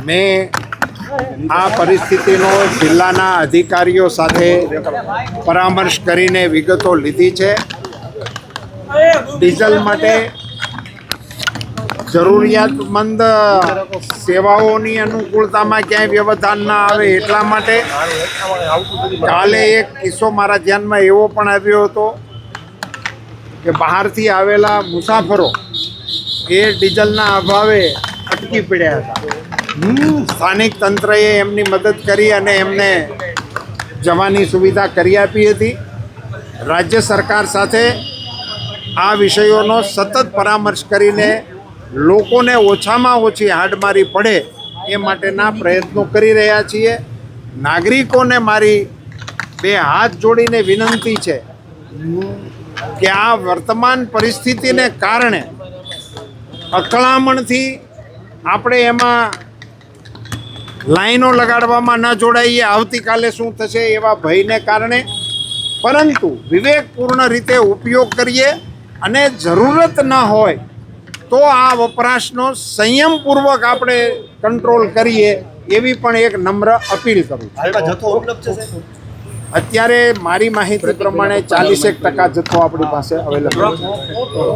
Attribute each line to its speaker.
Speaker 1: મેં આ પરિસ્થિતિનો જિલ્લાના અધિકારીઓ સાથે પરામર્શ કરીને વિગતો લીધી છે. ડીઝલ માટે જરૂરિયાતમંદ સેવાઓની અનુકૂળતામાં ક્યાંય વ્યવધાન ના આવે એટલા માટે કાલે એક કિસ્સો મારા ધ્યાનમાં એવો પણ આવ્યો હતો કે બહારથી આવેલા મુસાફરો એ ડીઝલના અભાવે અટકી પડ્યા હતા. સ્થાનિક તંત્રએ એમની મદદ કરી અને એમને જવાની સુવિધા કરી આપી હતી. રાજ્ય સરકાર સાથે આ વિષયોનો સતત પરામર્શ કરીને લોકોને ઓછામાં ઓછી હાડમારી પડે એ માટેના પ્રયત્નો કરી રહ્યા છીએ. નાગરિકોને મારી બે હાથ જોડીને વિનંતી છે કે આ વર્તમાન પરિસ્થિતિને કારણે અકળામણથી આપણે એમાં લાઈનો લગાડવામાં ન જોડાઈએ, આવતીકાલે શું થશે એવા ભયને કારણે, પરંતુ વિવેકપૂર્ણ રીતે ઉપયોગ કરીએ અને જરૂરત ન હોય તો આ વપરાશનો સંયમપૂર્વક આપણે કંટ્રોલ કરીએ એવી પણ એક નમ્ર અપીલ કરું છું. અત્યારે મારી માહિતી પ્રમાણે 40% જથ્થો આપણી પાસે અવેલેબલ છે.